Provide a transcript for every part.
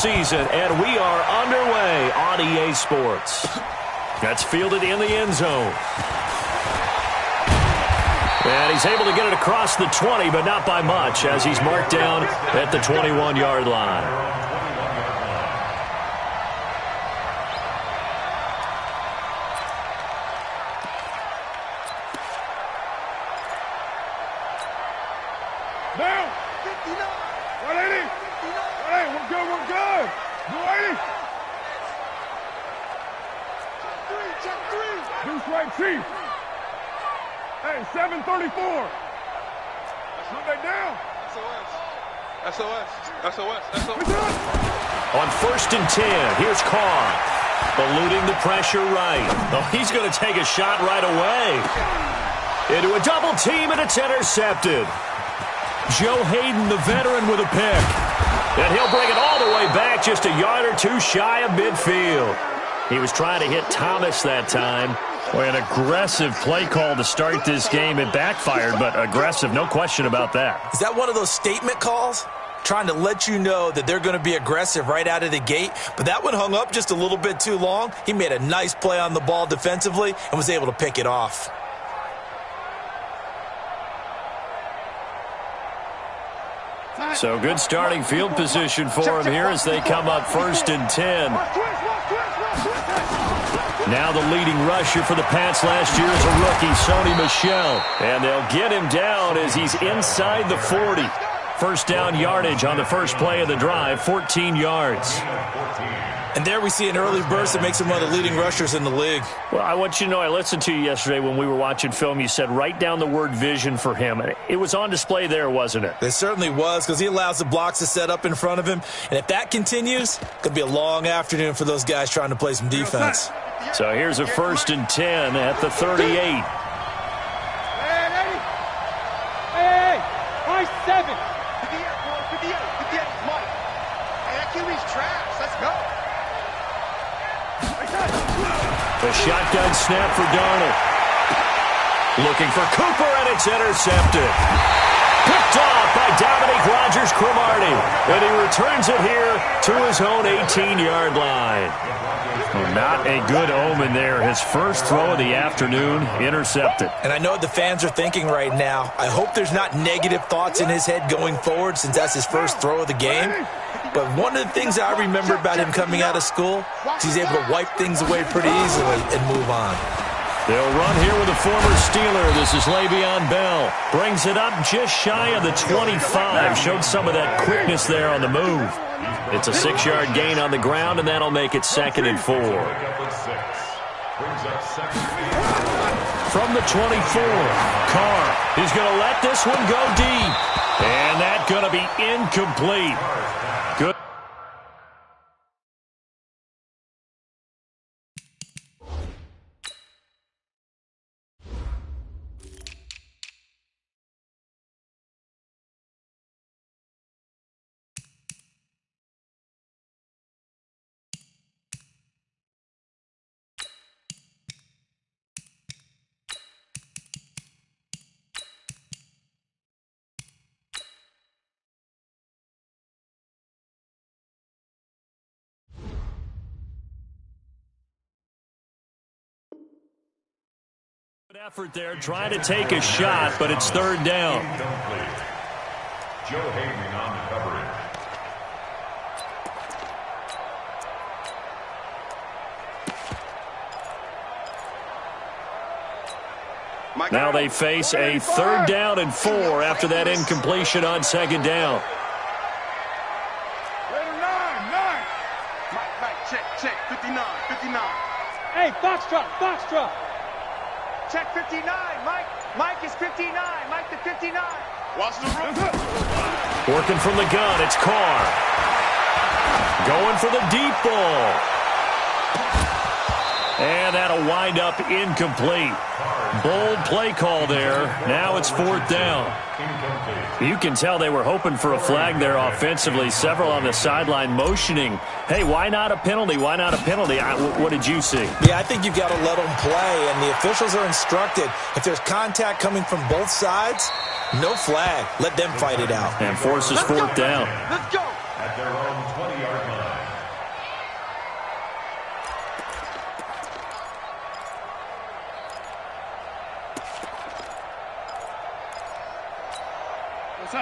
season, and we are underway on EA Sports. That's fielded in the end zone. And he's able to get it across the 20, but not by much, as he's marked down at the 21-yard line. Now, 59, 180, 180, we're good, go 80. Check three. Deuce right, Chief. Hey, 734. Shoot that down. SOS. On 1st and 10, here's Carr. Eluding the pressure right. Oh, he's going to take a shot right away. Into a double team, and it's intercepted. Joe Hayden, the veteran, with a pick. And he'll bring it all the way back, just a yard or two shy of midfield. He was trying to hit Thomas that time. Boy, an aggressive play call to start this game. It backfired, but aggressive, no question about that. Is that one of those statement calls? Trying to let you know that they're going to be aggressive right out of the gate. But that one hung up just a little bit too long. He made a nice play on the ball defensively and was able to pick it off. So good starting field position for him here as they come up 1st and 10. Now the leading rusher for the Pats last year is a rookie, Sony Michel. And they'll get him down as he's inside the 40. First down yardage on the first play of the drive, 14 yards. And there we see an early burst that makes him one of the leading rushers in the league. Well, I want you to know, I listened to you yesterday when we were watching film. You said write down the word vision for him. It was on display there, wasn't it? It certainly was, because he allows the blocks to set up in front of him. And if that continues, it could be a long afternoon for those guys trying to play some defense. So here's a 1st and 10 at the 38. Hey, 7. 58, Mike. Hey, that QB's trash. Let's go. A shotgun snap for Darnold. Looking for Cooper, and it's intercepted. Picked off by Dominique Rodgers-Cromartie. And he returns it here to his own 18-yard line. Well, not a good omen there. His first throw of the afternoon, intercepted. And I know what the fans are thinking right now. I hope there's not negative thoughts in his head going forward, since that's his first throw of the game. But one of the things I remember about him coming out of school is he's able to wipe things away pretty easily and move on. They'll run here with a former Steeler. This is Le'Veon Bell. Brings it up just shy of the 25. Showed some of that quickness there on the move. It's a 6-yard gain on the ground, and that'll make it 2nd and 4. From the 24, Carr is going to let this one go deep. And that's going to be incomplete. Good. Effort there, trying to take a shot, but it's 3rd down. Joe Hayden on the coverage. Now they face a 3rd down and 4 after that incompletion on 2nd down. Check, 59. Hey, Foxtrot. Check 59, Mike. Mike is 59. Mike to 59. Watch the room. Working from the gun, it's Carr. Going for the deep ball. And that'll wind up incomplete. Bold play call there. Now it's 4th down. You can tell they were hoping for a flag there offensively. Several on the sideline motioning. Hey, why not a penalty? Why not a penalty? What did you see? Yeah, I think you've got to let them play, and the officials are instructed. If there's contact coming from both sides, no flag. Let them fight it out. And forces 4th down. Let's go. At their own 20-yard line.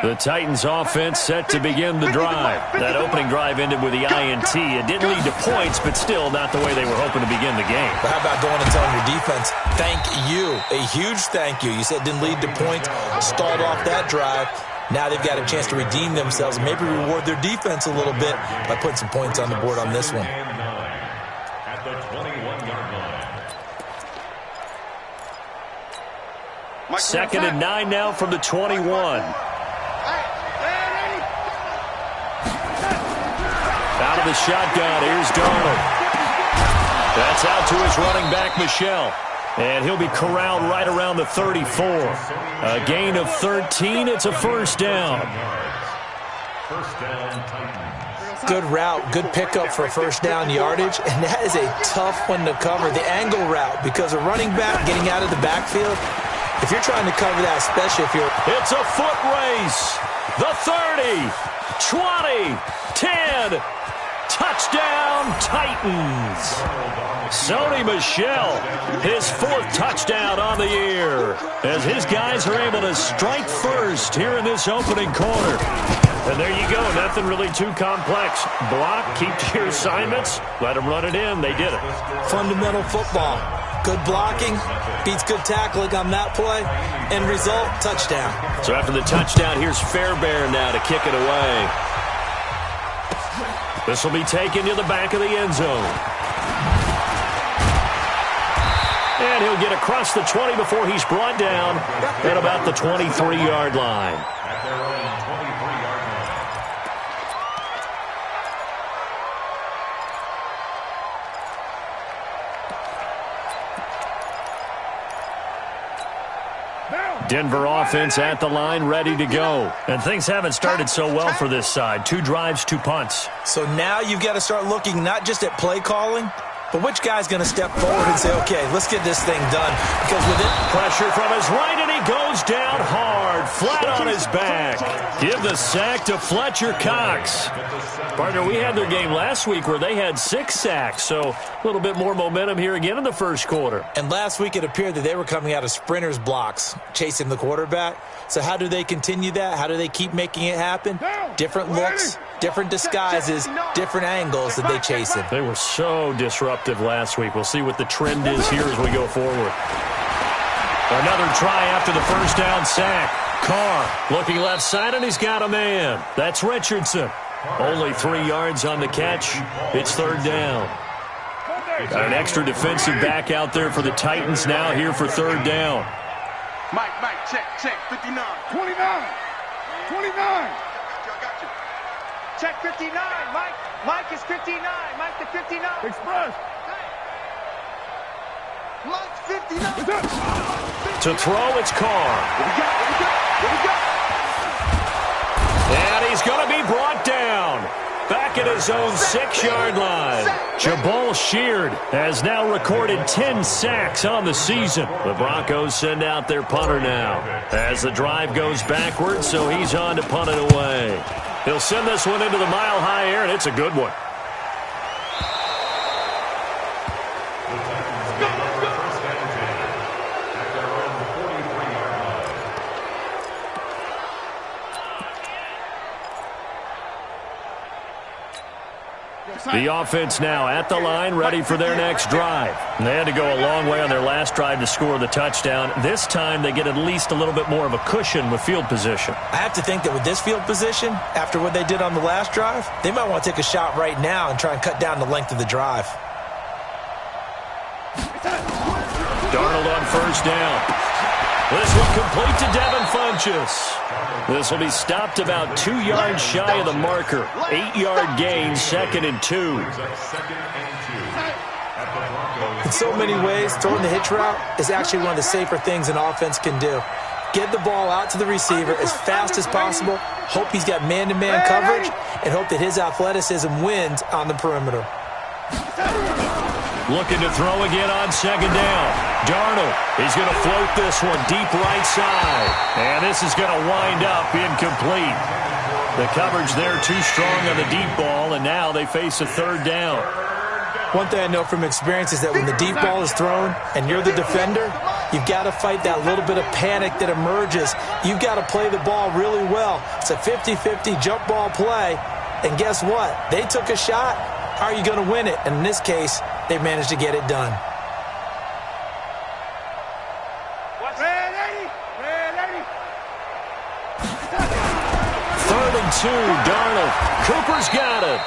The Titans offense set to begin the drive. That opening drive ended with the INT. It didn't lead to points, but still not the way they were hoping to begin the game. But how about going and telling your defense, thank you, a huge thank you. You said it didn't lead to points, stalled off that drive. Now they've got a chance to redeem themselves and maybe reward their defense a little bit by putting some points on the board on this one. At the 21-yard line. Second and 9 now from the 21. Out of the shotgun, here's Darnold. That's out to his running back, Michel. And he'll be corralled right around the 34. A gain of 13. It's a first down. First down, Titans. Good route, good pickup for first down yardage, and that is a tough one to cover, the angle route, because a running back getting out of the backfield, if you're trying to cover that, especially if you're... It's a foot race. The 30, 20, 10. Touchdown, Titans. Sony Michel, his 4th touchdown on the year, as his guys are able to strike first here in this opening quarter. And there you go, nothing really too complex. Block, keep to your assignments, let them run it in. They did it. Fundamental football. Good blocking, beats good tackling on that play, end result, touchdown. So after the touchdown, here's Fairbairn now to kick it away. This will be taken to the back of the end zone. And he'll get across the 20 before he's brought down at about the 23-yard line. At their own 23-yard line. Denver offense at the line, ready to go. And things haven't started so well for this side. 2 drives, 2 punts. So now you've got to start looking not just at play calling, but which guy's going to step forward and say, okay, let's get this thing done. Because with it, pressure from his right, and he goes down hard, flat on his back. Give the sack to Fletcher Cox. Partner, we had their game last week where they had 6 sacks, so a little bit more momentum here again in the first quarter. And last week it appeared that they were coming out of sprinters blocks, chasing the quarterback. So how do they continue that? How do they keep making it happen? Different looks, different disguises, different angles that they chase him. They were so disruptive last week. We'll see what the trend is here as we go forward. Another try after the first down sack. Carr looking left side, and he's got a man. That's Richardson. Only 3 yards on the catch. It's third down. Got an extra defensive back out there for the Titans now here for third down. Mike, check, 59. 29. Got you. Check 59, Mike. Mike is 59. Mike to 59. Express. Mike 59. To throw, it's Carr. What we got? And he's going to be brought down. Back at his own 6-yard line. Jabal Sheard has now recorded 10 sacks on the season. The Broncos send out their punter now as the drive goes backwards, so he's on to punt it away. He'll send this one into the mile-high air, and it's a good one. The offense now at the line, ready for their next drive. And they had to go a long way on their last drive to score the touchdown. This time they get at least a little bit more of a cushion with field position. I have to think that with this field position, after what they did on the last drive, they might want to take a shot right now and try and cut down the length of the drive. Darnold on first down. This one complete to Devin Funchess. This will be stopped about 2 yards shy of the marker. 8-yard gain, 2nd and 2. In so many ways, throwing the hitch route is actually one of the safer things an offense can do. Get the ball out to the receiver as fast as possible, hope he's got man-to-man coverage, and hope that his athleticism wins on the perimeter. Looking to throw again on 2nd down. Darnold, he's going to float this one deep right side. And this is going to wind up incomplete. The coverage there too strong on the deep ball, and now they face a third down. One thing I know from experience is that when the deep ball is thrown and you're the defender, You've got to fight that little bit of panic that emerges. You've got to play the ball really well. It's a 50-50 jump ball play. And guess what? They took a shot. How are you going to win it? And in this case, they managed to get it done. Third and 2, Darnold. Cooper's got it.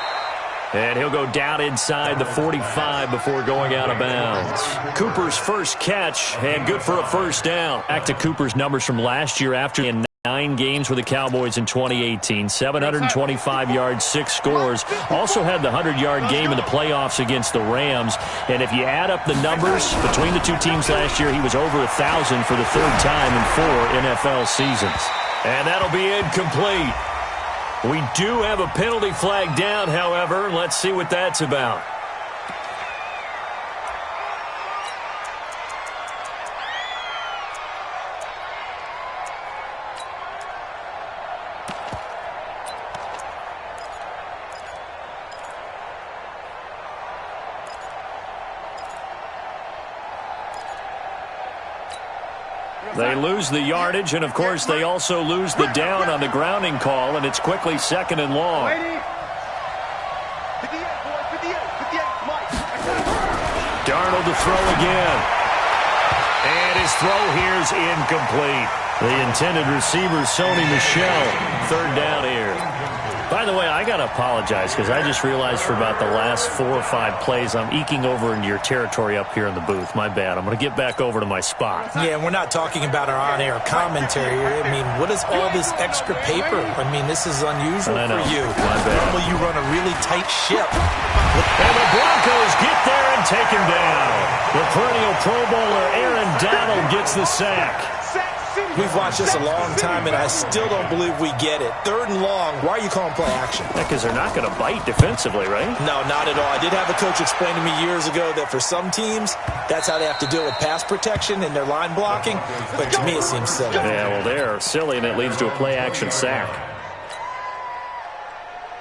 And he'll go down inside the 45 before going out of bounds. Cooper's first catch, and good for a first down. Back to Cooper's numbers from last year after in 9 games with the Cowboys in 2018. 725 yards, 6 scores. Also had the 100-yard game in the playoffs against the Rams. And if you add up the numbers between the two teams last year, he was over 1,000 for the third time in 4 NFL seasons. And that'll be incomplete. We do have a penalty flag down, however. Let's see what that's about. They lose the yardage, and, of course, they also lose the down on the grounding call, and it's quickly second and long. Darnold to throw again. And his throw here's incomplete. The intended receiver, Sony Michel. Third down here. By the way, I got to apologize because I just realized for about the last 4 or 5 plays I'm eking over into your territory up here in the booth. My bad. I'm going to get back over to my spot. Yeah, and we're not talking about our on-air commentary here. I mean, what is all this extra paper? I mean, this is unusual for you. My bad. Normally you run a really tight ship. And the Broncos get there and take him down. The perennial Pro Bowler Aaron Donald gets the sack. We've watched this a long time, and I still don't believe we get it. Third and long, why are you calling play action? Because they're not going to bite defensively, right? No, not at all. I did have a coach explain to me years ago that for some teams, that's how they have to deal with pass protection and their line blocking. But to me, it seems silly. Yeah, well, they're silly, and it leads to a play action sack.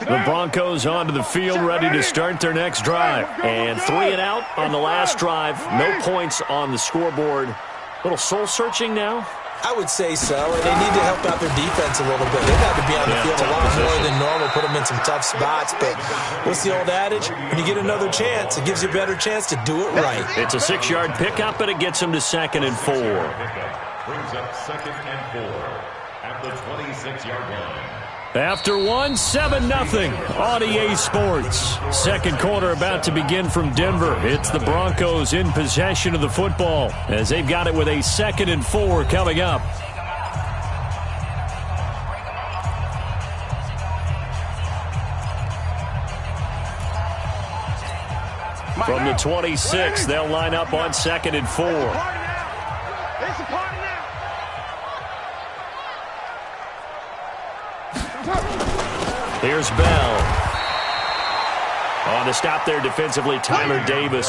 The Broncos onto the field, ready to start their next drive. And 3 and out on the last drive. No points on the scoreboard. A little soul-searching now. I would say so, and they need to help out their defense a little bit. They've had to be on the field a lot more than normal, put them in some tough spots. But what's the old adage? When you get another chance, it gives you a better chance to do it right. It's a 6-yard pickup, and it gets them to 2nd and 4. Brings up 2nd and 4 at the 26-yard line. After 1, 7-0 on EA Sports. Second quarter about to begin from Denver. It's the Broncos in possession of the football as they've got it with a 2nd and 4 coming up. From the 26, they'll line up on 2nd and 4. Here's Bell. On the stop there defensively, Tyler Davis.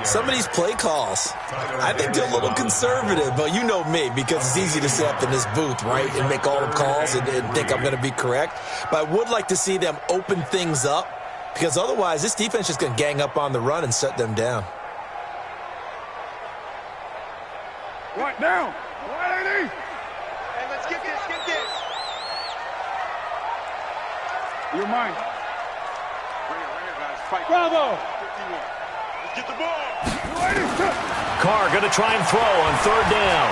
Some of these play calls, I think they're a little conservative, but you know me, because it's easy to sit up in this booth, right, and make all the calls and think I'm going to be correct. But I would like to see them open things up, because otherwise this defense is going to gang up on the run and shut them down. Right now. Hey, let's get this, get this. You're mine. Right here, guys. Fight. Bravo. 51. Let's get the ball. Carr going to try and throw on 3rd down.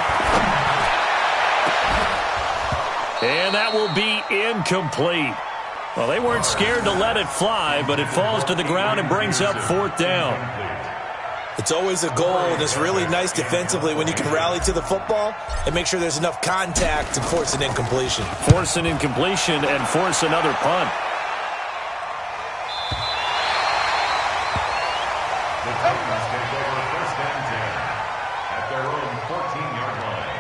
And that will be incomplete. Well, they weren't scared to let it fly, but it falls to the ground and brings up 4th down. It's always a goal, and it's really nice defensively when you can rally to the football and make sure there's enough contact to force an incompletion. Force an incompletion and force another punt. The Titans take over 1st and 10 at their own 14-yard line.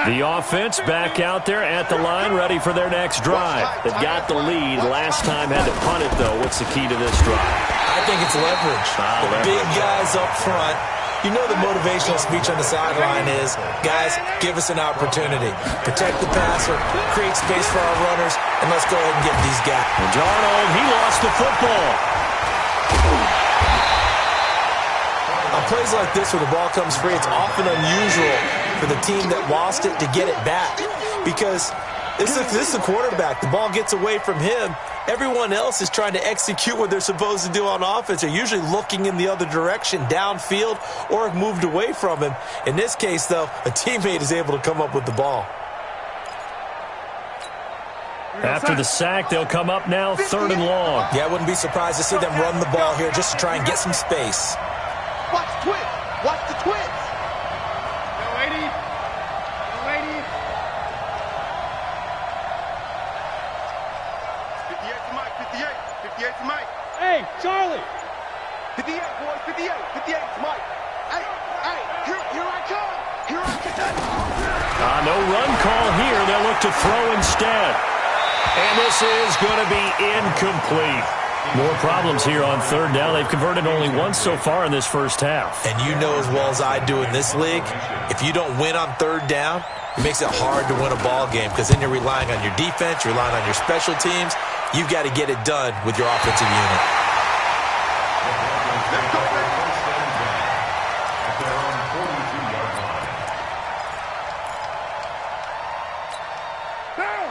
The offense back out there at the line, ready for their next drive. They've got the lead. Last time had to punt it, though. What's the key to this drive? I think it's leverage. Leverage. Big guys up front. You know the motivational speech on the sideline is, guys, give us an opportunity. Protect the passer, create space for our runners, and let's go ahead and get these guys. And Darnold, he lost the football. On plays like this where the ball comes free, it's often unusual for the team that lost it to get it back. Because this is the quarterback. The ball gets away from him. Everyone else is trying to execute what they're supposed to do on offense. They're usually looking in the other direction, downfield, or have moved away from him. In this case, though, a teammate is able to come up with the ball. After the sack, they'll come up now 3rd and long. Yeah, I wouldn't be surprised to see them run the ball here just to try and get some space. Watch the twist. Watch the twist. Yo, lady. Yo, lady. 58 to Mike. 58. 58 to Mike. Hey, Charlie. 58, boys. 58. 58 to Mike. Hey, here I come. Here I come. No run call here. They'll look to throw instead. And this is going to be incomplete. More problems here on 3rd down. They've converted only once so far in this first half. And you know as well as I do in this league, if you don't win on 3rd down, it makes it hard to win a ball game because then you're relying on your defense, you're relying on your special teams. You've got to get it done with your offensive unit.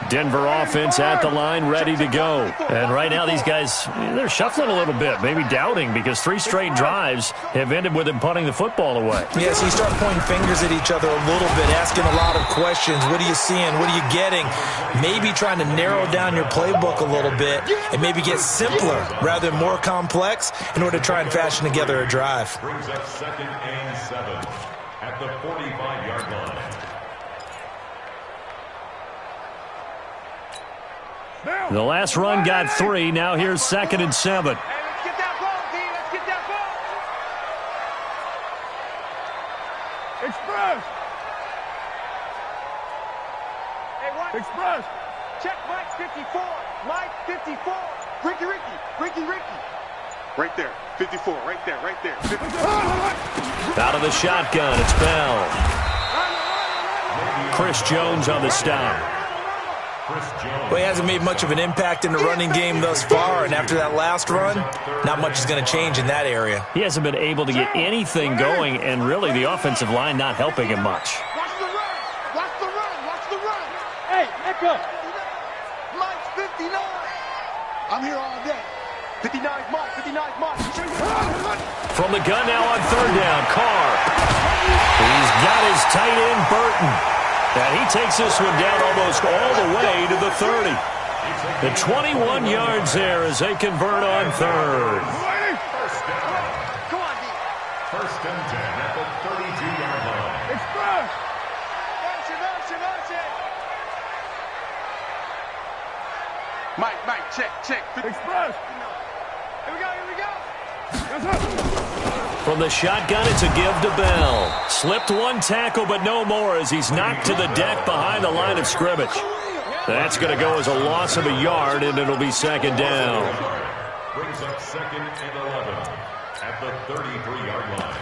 Denver offense at the line, ready to go. And right now these guys, they're shuffling a little bit, maybe doubting, because 3 straight drives have ended with them punting the football away. Yeah, so you start pointing fingers at each other a little bit, asking a lot of questions. What are you seeing? What are you getting? Maybe trying to narrow down your playbook a little bit and maybe get simpler rather than more complex in order to try and fashion together a drive. Brings up 2nd and 7 at the 45-yard line. The last run got 3. Now here's 2nd and 7. Hey, let's get that ball, D. Let's get that ball. Express. Hey, what? Express. Check Mike 54. Mike 54. Ricky. Right there. 54. Right there. 54. Out of the shotgun, it's Bell. Chris Jones on the stop. Well, he hasn't made much of an impact in the running game thus far, and after that last run, not much is going to change in that area. He hasn't been able to get anything going, and really the offensive line not helping him much. Watch the run. Watch the run. Watch the run. Hey, Echo. Mike's 59. I'm here all day. 59 Mike. 59 Mike. From the gun now on 3rd down, Carr. He's got his tight end, Burton. And he takes this one down almost all the way to the 30. The 21 yards there as they convert on 3rd. Come on, D. 1st and 10 at the 32-yard line. Express. Motion. Mike, check. Express. Here we go. Yes, sir. From the shotgun, it's a give to Bell. Slipped one tackle, but no more as he's knocked to the deck behind the line of scrimmage. That's going to go as a loss of a yard, and it'll be 2nd down. Brings up 2nd and 11 at the 33-yard line.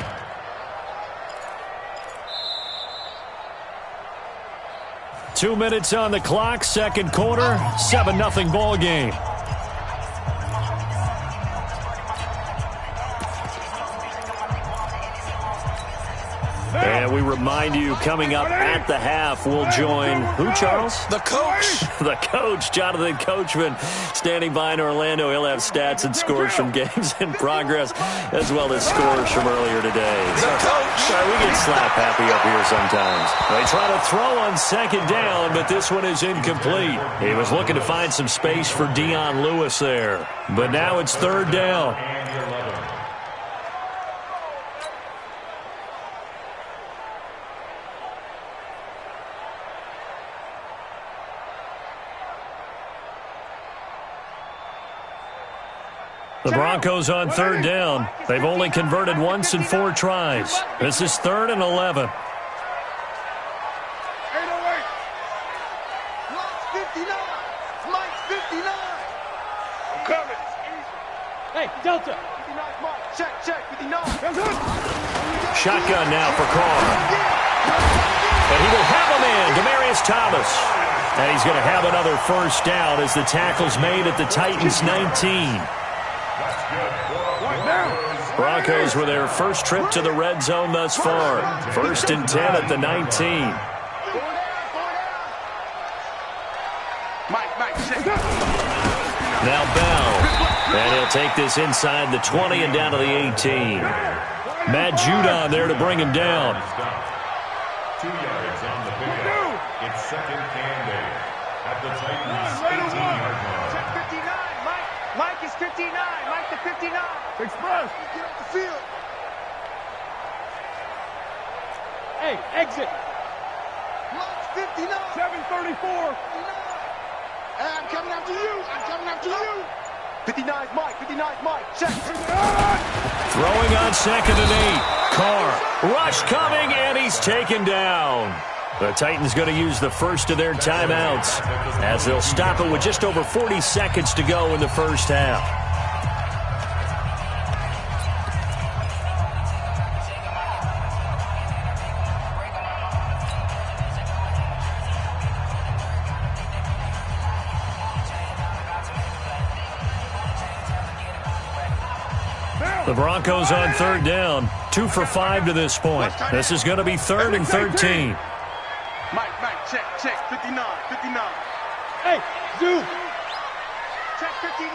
Two minutes on the clock, 2nd quarter, 7-0 ball game. And we remind you, coming up at the half, we'll join who, Charles? The coach. The coach, Jonathan Coachman, standing by in Orlando. He'll have stats and scores from games in progress, as well as scores from earlier today. The coach. Sorry, we get slap happy up here sometimes. They try to throw on 2nd down, but this one is incomplete. He was looking to find some space for Dion Lewis there. But now it's 3rd down. The Broncos on 3rd down. They've only converted once in 4 tries. This is 3rd and 11. 808. Mike's 59. I'm coming. Hey, Delta. 59 Mike. Check. 59. Yes, sir. Shotgun now for Carr. And he will have a man, Demaryius Thomas. And he's going to have another first down as the tackle's made at the Titans' 19. Broncos with their first trip to the red zone thus far. 1st and 10 at the 19. Now Bell. And he'll take this inside the 20 and down to the 18. Matt Judon there to bring him down. 2 yards on the pickup. It's second and 8 at the Titans' 18-yard line. Check 59. Mike is 59. Mike to 59. Express. Get off the field. Hey, exit. Mike's 59. 734. I'm coming after you. I'm coming after you. 59's Mike. 59's Mike. Check. Throwing on 2nd and 8. Carr. Rush coming, and he's taken down. The Titans going to use the first of their timeouts as they'll stop it with just over 40 seconds to go in the first half. The Broncos on 3rd down. 2 for 5 to this point. This is going to be 3rd and 13. Mike, check. 59. Hey, zoom. Check 59.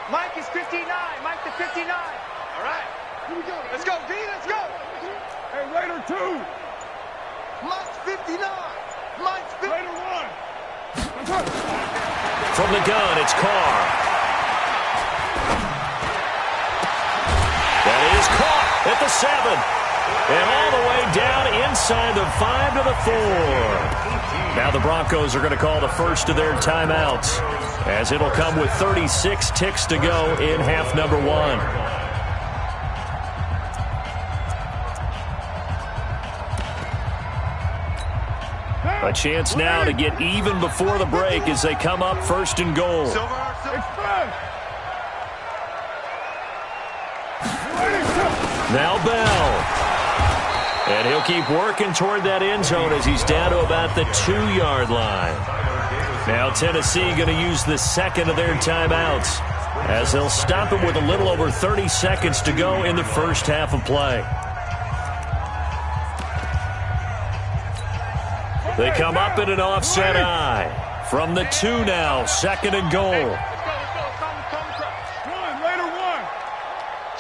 Mike is 59. Mike to 59. All right. Here we go. Let's go, D. Let's go. Hey, Raider 2. Mike's 59. Mike's 59. Raider 1. From the gun, it's Carr. That is caught at the 7. And all the way down inside the 5 to the 4. Now the Broncos are going to call the first of their timeouts as it'll come with 36 ticks to go in half number 1. A chance now to get even before the break as they come up 1st and goal. Now Bell. And he'll keep working toward that end zone as he's down to about the 2-yard line. Now Tennessee going to use the second of their timeouts as they'll stop him with a little over 30 seconds to go in the first half of play. They come up in an offset eye. From the 2 now, 2nd and goal. Raider 1.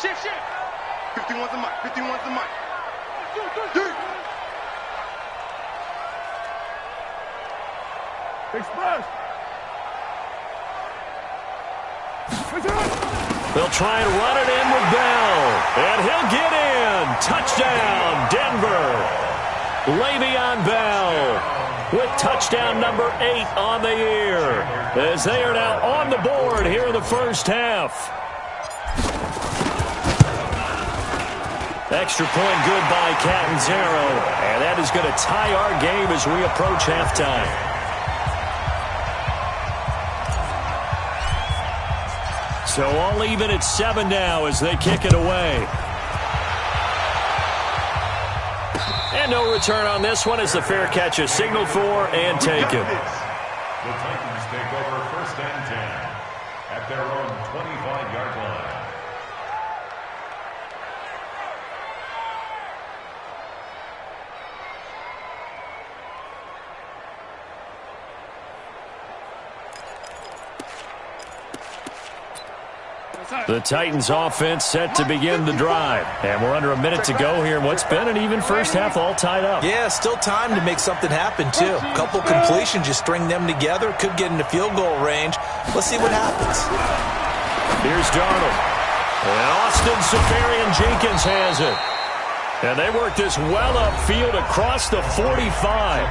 Shift. 51's the Mike. 51's the Mike. Express. They'll try and run it in with Bell. And he'll get in. Touchdown, Denver. Le'Veon Bell with touchdown number 8 on the year as they are now on the board here in the first half. Extra point good by Catanzaro, and that is going to tie our game as we approach halftime. So all even at 7 now as they kick it away. And no return on this one as the fair catch is signaled for and taken. The Titans take over 1st and 10 at their own 25-yard line. The Titans offense set to begin the drive. And we're under a minute to go here in what's been an even first half, all tied up. Yeah, still time to make something happen, too. A couple completions, just string them together. Could get into field goal range. Let's see what happens. Here's Darnold. And Austin Seferian-Jenkins has it. And they work this well upfield across the 45.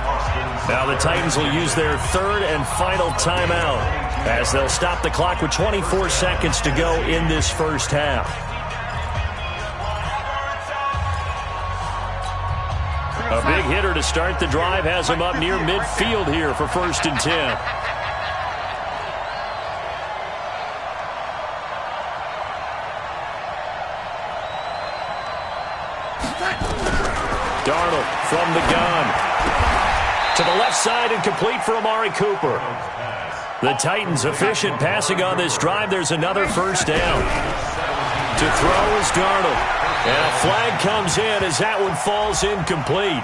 Now the Titans will use their 3rd and final timeout as they'll stop the clock with 24 seconds to go in this first half. A big hitter to start the drive has him up near midfield here for 1st and 10. Darnold from the gun. To the left side and complete for Amari Cooper. The Titans efficient passing on this drive. There's another first down. To throw is Darnold. And a flag comes in as that one falls incomplete.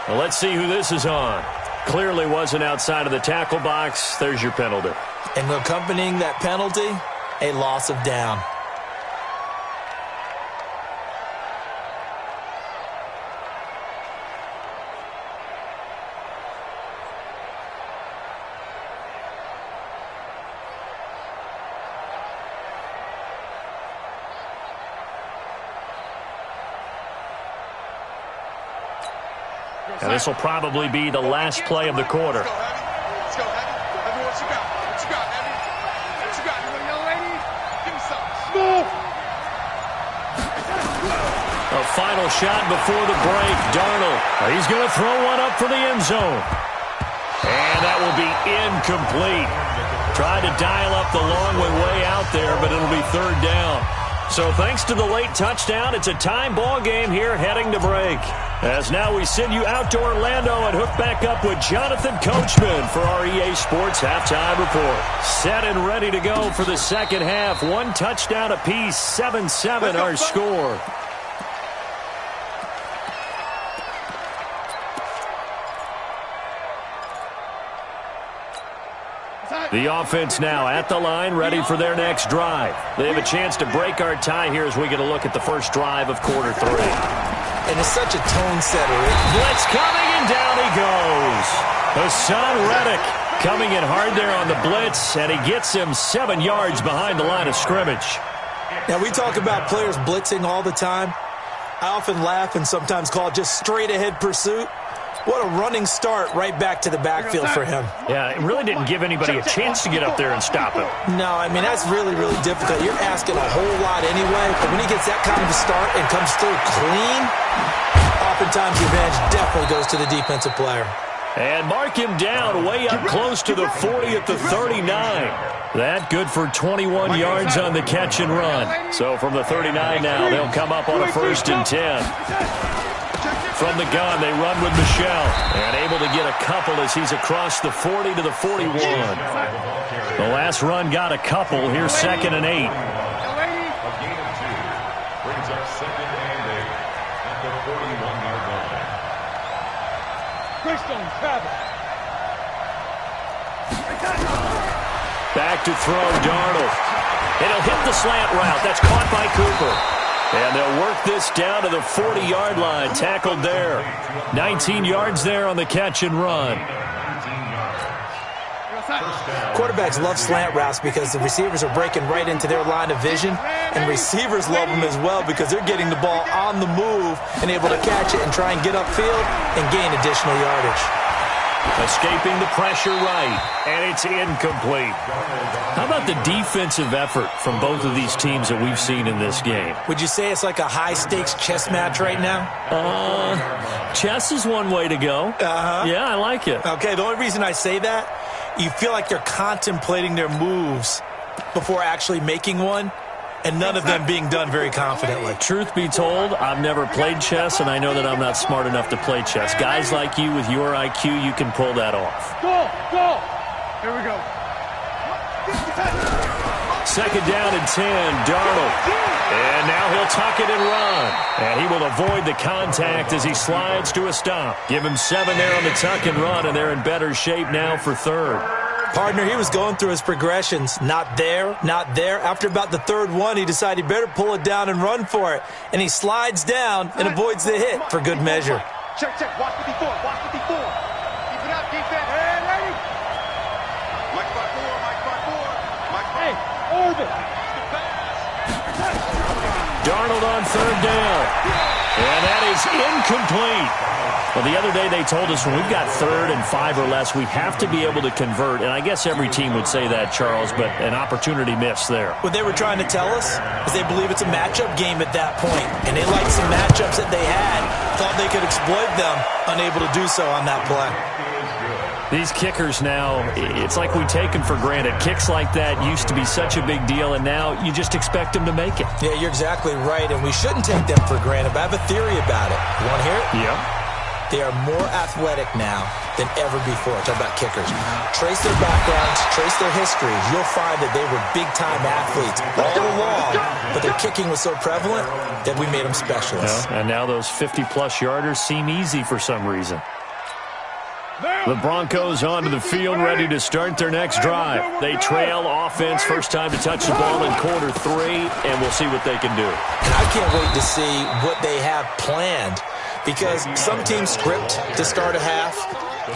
Well, let's see who this is on. Clearly wasn't outside of the tackle box. There's your penalty. And accompanying that penalty, a loss of down. And this will probably be the last play of the quarter. Let's go, Heavy. Heavy, what you got? What you got, Heavy? What you got? You want a young lady? Give me some. Smooth. A final shot before the break. Darnold. He's going to throw one up for the end zone. And that will be incomplete. Tried to dial up the long way out there, but it'll be third down. So thanks to the late touchdown, it's a time ball game here heading to break. As now we send you out to Orlando and hook back up with Jonathan Coachman for our EA Sports Halftime Report. Set and ready to go for the second half. One touchdown apiece, 7-7 our score. The offense now at the line, ready for their next drive. They have a chance to break our tie here as we get a look at the first drive of quarter three. And it's such a tone setter. Blitz coming, and down he goes. Hassan Reddick coming in hard there on the blitz, and he gets him 7 yards behind the line of scrimmage. Now, we talk about players blitzing all the time. I often laugh and sometimes call it just straight-ahead pursuit. What a running start right back to the backfield for him. Yeah, it really didn't give anybody a chance to get up there and stop him. No, I mean, that's really, really difficult. You're asking a whole lot anyway, but when he gets that kind of a start and comes through clean, oftentimes the advantage definitely goes to the defensive player. And mark him down way up close to the 40 at the 39. That good for 21 yards on the catch and run. So from the 39 now, they'll come up on a 1st and 10. From the gun, they run with Michel. And able to get a couple as he's across the 40 to the 41. The last run got a couple. Here's 2nd and 8. A gain of 2 brings up 2nd and 8 at the 41-yard line. Christian Travis. Back to throw, Darnold. It'll hit the slant route. That's caught by Cooper. And they'll work this down to the 40-yard line. Tackled there. 19 yards there on the catch and run. Quarterbacks love slant routes because the receivers are breaking right into their line of vision, and receivers love them as well because they're getting the ball on the move and able to catch it and try and get upfield and gain additional yardage. Escaping the pressure right, and it's incomplete. How about the defensive effort from both of these teams that we've seen in this game? Would you say it's like a high-stakes chess match right now? Chess is one way to go. Yeah, I like it. Okay, the only reason I say that, you feel like they're contemplating their moves before actually making one, and none of them being done very confidently. Truth be told, I've never played chess, and I know that I'm not smart enough to play chess. Guys like you with your IQ, you can pull that off. Go! Here we go. 2nd down and 10, Darnold. And now he'll tuck it and run. And he will avoid the contact as he slides to a stop. Give him 7 there on the tuck and run, and they're in better shape now for 3rd. Partner, he was going through his progressions. Not there, not there. After about the 3rd one, he decided he better pull it down and run for it. And he slides down and avoids the hit for good measure. Check. Watch 54. Watch 54. Keep it up, defense. Hey, ready? Mike by 4. Hey, orbit. Darnold on 3rd down. And that is incomplete. Well, the other day they told us when we've got 3rd and 5 or less, we have to be able to convert. And I guess every team would say that, Charles, but an opportunity missed there. What they were trying to tell us is they believe it's a matchup game at that point. And they liked some matchups that they had, thought they could exploit them, unable to do so on that play. These kickers now, it's like we take them for granted. Kicks like that used to be such a big deal, and now you just expect them to make it. Yeah, you're exactly right, and we shouldn't take them for granted, but I have a theory about it. You want to hear it? Yep. They are more athletic now than ever before. Talk about kickers. Trace their backgrounds, trace their histories. You'll find that they were big-time athletes all along, but their kicking was so prevalent that we made them specialists. Yeah, and now those 50-plus yarders seem easy for some reason. The Broncos onto the field, ready to start their next drive. They trail offense, first time to touch the ball in quarter 3, and we'll see what they can do. And I can't wait to see what they have planned, because some teams script to start a half.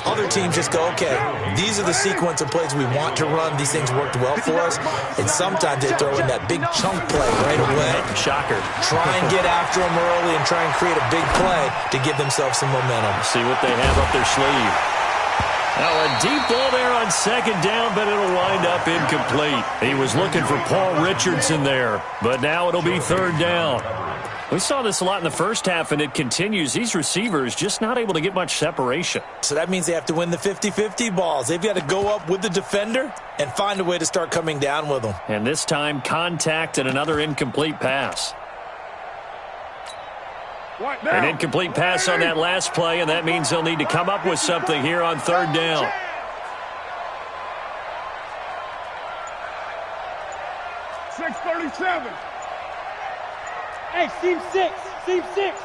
Other teams just go, okay, these are the sequence of plays we want to run. These things worked well for us. And sometimes they throw in that big chunk play right away. Shocker. Try and get after them early and try and create a big play to give themselves some momentum. See what they have up their sleeve. Now a deep ball there on second down, but it'll wind up incomplete. He was looking for Paul Richardson there, but now it'll be third down. We saw this a lot in the first half, and it continues. These receivers just not able to get much separation. So that means they have to win the 50-50 balls. They've got to go up with the defender and find a way to start coming down with them. And this time, contact and another incomplete pass. An incomplete pass on that last play, and that means they'll need to come up with something here on third down. .637. Hey, seam 6. Seam 6.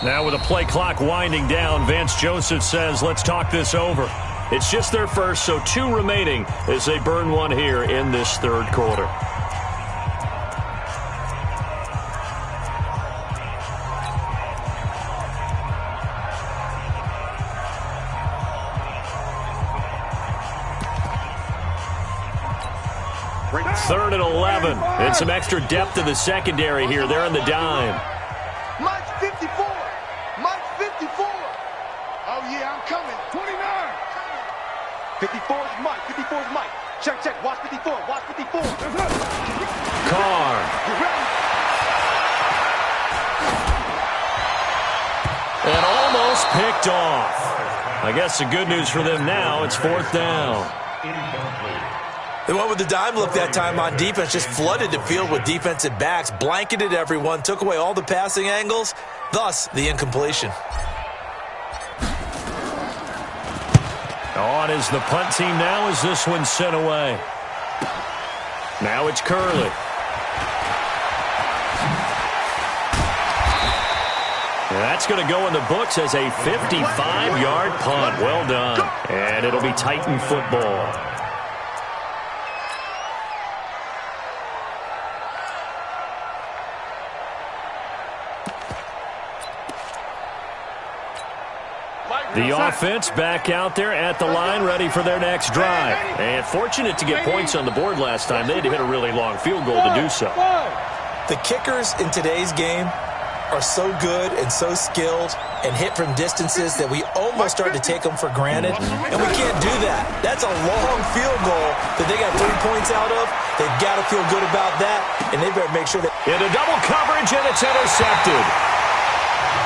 Now with a play clock winding down, Vance Joseph says, let's talk this over. It's just their first, so 2 remaining as they burn one here in this third quarter. Third and 11. And some extra depth to the secondary here. They're in the dime. Mike's 54. Mike's 54. Oh, yeah, I'm coming. 29. 54 is Mike. 54 is Mike. Check, check. Watch 54. Watch 54. Carr. And almost picked off. I guess the good news for them now, it's fourth down. They went with the dime look that time on defense, just flooded the field with defensive backs, blanketed everyone, took away all the passing angles, thus the incompletion. On is the punt team now as this one's sent away. Now it's Curley. That's going to go in the books as a 55-yard punt. Well done. And it'll be Titan football. The offense back out there at the line, ready for their next drive. And fortunate to get points on the board last time. They had to hit a really long field goal to do so. The kickers in today's game are so good and so skilled and hit from distances that we almost start to take them for granted. And we can't do that. That's a long field goal that they got 3 points out of. They've got to feel good about that, and they better make sure that... Into double coverage, and it's intercepted.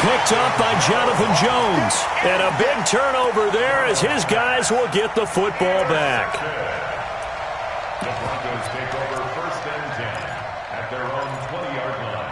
Picked up by Jonathan Jones. And a big turnover there as his guys will get the football back. The Broncos take over first and 10 at their own 20-yard line.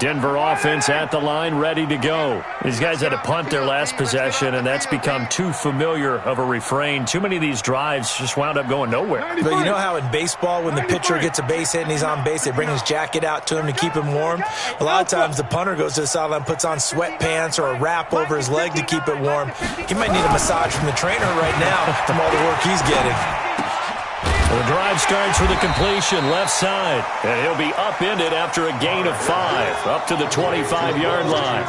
Denver offense at the line, ready to go. These guys had to punt their last possession, and that's become too familiar of a refrain. Too many of these drives just wound up going nowhere. But you know how in baseball, when the pitcher gets a base hit and he's on base, they bring his jacket out to him to keep him warm? A lot of times the punter goes to the sideline, puts on sweatpants or a wrap over his leg to keep it warm. He might need a massage from the trainer right now from all the work he's getting. Well, the drive starts with a completion left side, and he'll be upended after a gain of 5 up to the 25-yard line.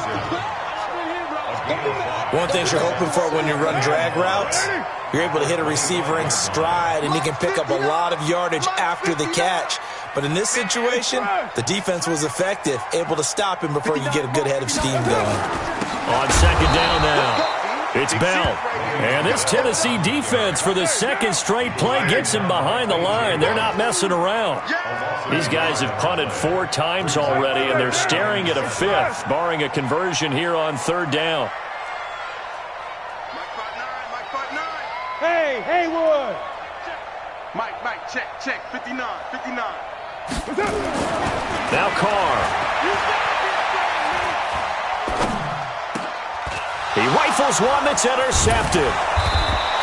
One thing you're hoping for when you run drag routes, you're able to hit a receiver in stride, and he can pick up a lot of yardage after the catch. But in this situation, the defense was effective, able to stop him before you get a good head of steam going. On second down now. It's Bell. And this Tennessee defense for the second straight play gets him behind the line. They're not messing around. These guys have punted 4 times already, and they're staring at a 5th, barring a conversion here on 3rd down. Hey, Haywood. Mike, check, 59. Now Carr. He rifles one that's intercepted.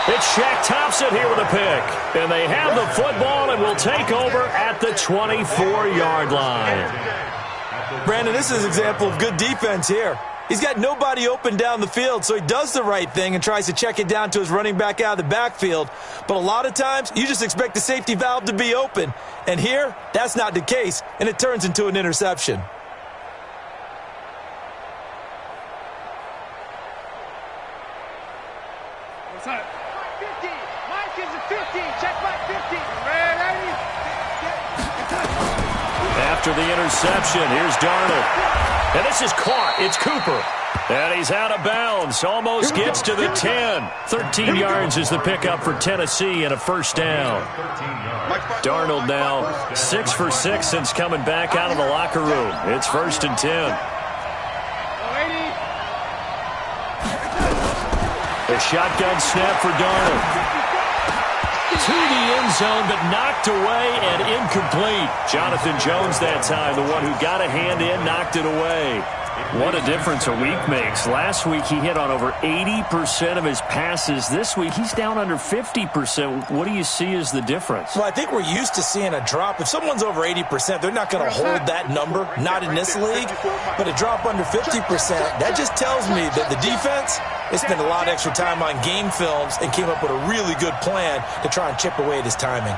It's Shaq Thompson here with a pick. And they have the football and will take over at the 24-yard line. Brandon, this is an example of good defense here. He's got nobody open down the field, so he does the right thing and tries to check it down to his running back out of the backfield. But a lot of times, you just expect the safety valve to be open. And here, that's not the case, and it turns into an interception. What's that? Mike 50. Mike is a 50. Check Mike 50. After the interception, here's Darnold. And this is caught. It's Cooper. And he's out of bounds. Almost gets to the 10. 13 yards is the pickup for Tennessee and a first down. Darnold now 6 for 6 since coming back out of the locker room. It's 1st and 10. A shotgun snap for Darnold. To the end zone, but knocked away and incomplete. Jonathan Jones that time, the one who got a hand in, knocked it away. What a difference a week makes. Last week he hit on over 80% of his passes. This week he's down under 50%. What do you see as the difference? Well, I think we're used to seeing a drop. If someone's over 80%, they're not going to hold that number, not in this league. But a drop under 50%, that just tells me that the defense, they spent a lot of extra time on game films and came up with a really good plan to try and chip away at his timing.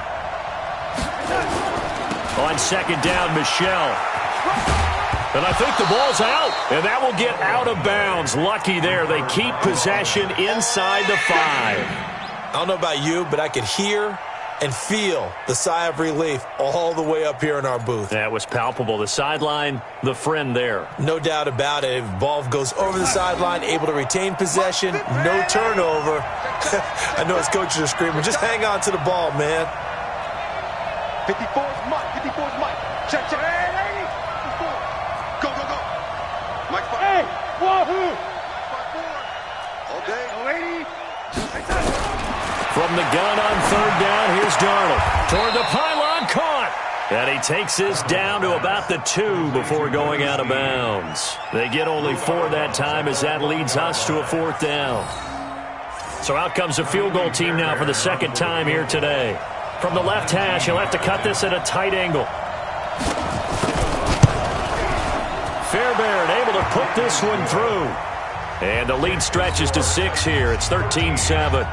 On 2nd down, Michelle. And I think the ball's out, and that will get out of bounds. Lucky there. They keep possession inside the 5. I don't know about you, but I could hear and feel the sigh of relief all the way up here in our booth. That was palpable. The sideline, the friend there. No doubt about it. Ball goes over the sideline, able to retain possession, no turnover. I know his coaches are screaming, just hang on to the ball, man. 54's Mike. Check. Mike 5. Hey, Wahoo! 5-4. All day. From the gun on 3rd down, here's Darnold. Toward the pylon, caught. And he takes this down to about the 2 before going out of bounds. They get only 4 that time as that leads us to a 4th down. So out comes the field goal team now for the 2nd time here today. From the left hash, he'll have to cut this at a tight angle. Fairbairn able to put this one through. And the lead stretches to 6 here. It's 13-7.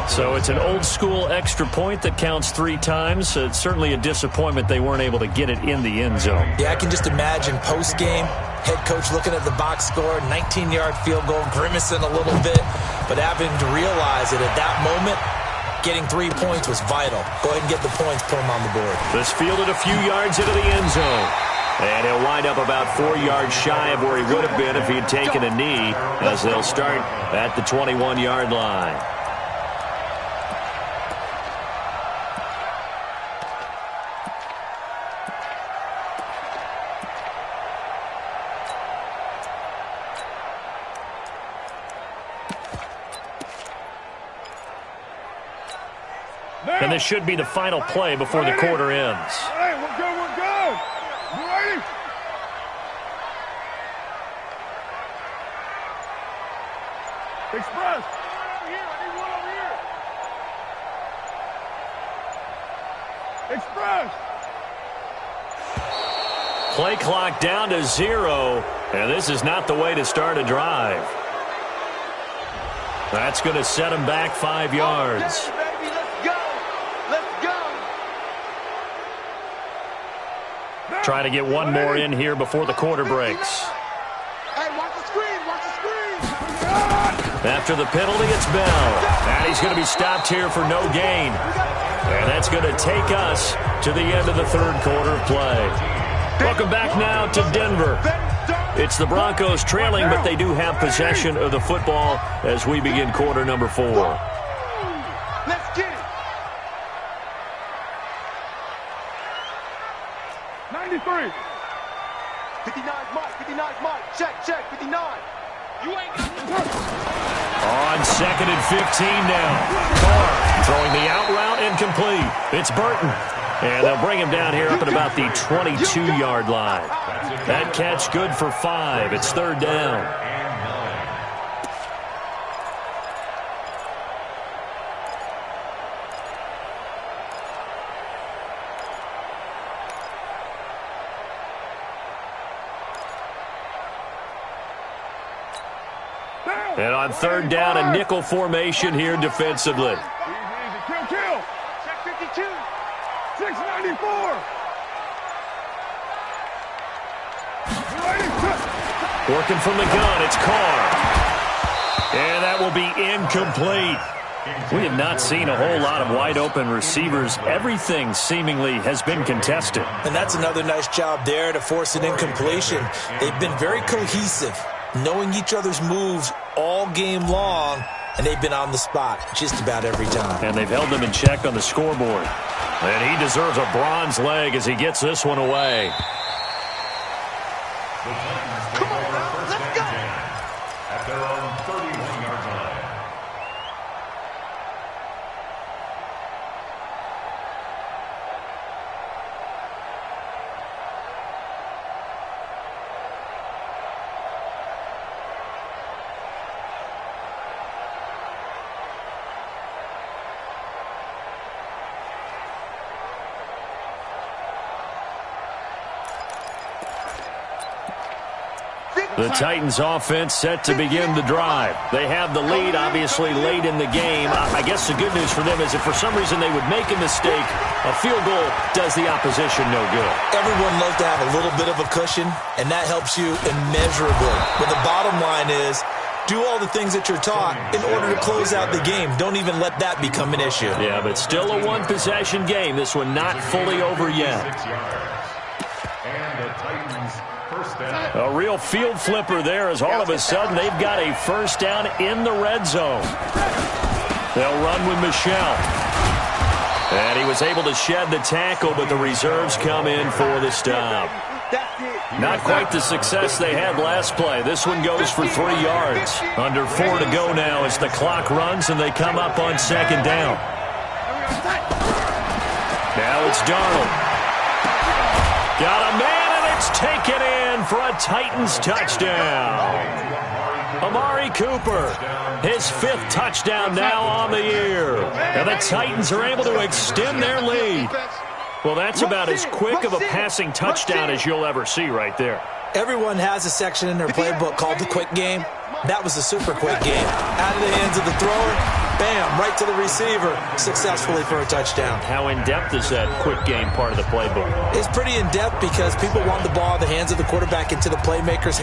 So it's an old-school extra point that counts 3 times. So it's certainly a disappointment they weren't able to get it in the end zone. Yeah, I can just imagine post-game, head coach looking at the box score, 19-yard field goal, grimacing a little bit, but having to realize that at that moment, getting 3 points was vital. Go ahead and get the points, put them on the board. This fielded a few yards into the end zone. And he'll wind up about 4 yards shy of where he would have been if he had taken a knee, as they'll start at the 21-yard line. And this should be the final play before the quarter ends. Hey, we're good. You ready? Express. I need one over here. Express. Play clock down to 0, and this is not the way to start a drive. That's going to set him back 5 yards. Trying to get one more in here before the quarter breaks. Hey, watch the screen. After the penalty, it's Bell. And he's going to be stopped here for no gain. And that's going to take us to the end of the 3rd quarter of play. Welcome back now to Denver. It's the Broncos trailing, but they do have possession of the football as we begin quarter number 4. Let's get it. 93. 59's Mike. 59's Mike. Check. 59. You ain't got On 2nd and 15 now. Carr throwing the out route incomplete. It's Burton. And they'll bring him down here up at about the 22-yard line. That catch good for 5. It's 3rd down. And on 3rd down, a nickel formation here defensively. Kill. check 52. 694. Working from the gun, it's Carr. And that will be incomplete. We have not seen a whole lot of wide-open receivers. Everything seemingly has been contested. And that's another nice job there to force an incompletion. They've been very cohesive, knowing each other's moves all game long, and they've been on the spot just about every time. And they've held them in check on the scoreboard. And he deserves a bronze leg as he gets this one away. Come on, let's go. At their own 31-yard line. The Titans offense set to begin the drive. They have the lead, obviously, late in the game. I guess the good news for them is if for some reason they would make a mistake, a field goal does the opposition no good. Everyone loves to have a little bit of a cushion, and that helps you immeasurably. But the bottom line is, do all the things that you're taught in order to close out the game. Don't even let that become an issue. Yeah, but still a one-possession game. This one not fully over yet. 6 yards. And the Titans first down. A real field flipper there as all of a sudden they've got a first down in the red zone. They'll run with Michelle. And he was able to shed the tackle, but the reserves come in for the stop. Not quite the success they had last play. This one goes for 3 yards. Under 4 to go now as the clock runs and they come up on 2nd down. Now it's Darnold. Got a man, and it's taken in for a Titans touchdown. Amari Cooper, his 5th touchdown now on the year. And the Titans are able to extend their lead. Well, that's about as quick of a passing touchdown as you'll ever see right there. Everyone has a section in their playbook called the quick game. That was the super quick game. Out of the hands of the thrower, bam, right to the receiver, successfully for a touchdown. How in-depth is that quick game part of the playbook? It's pretty in-depth because people want the ball in the hands of the quarterback into the playmakers'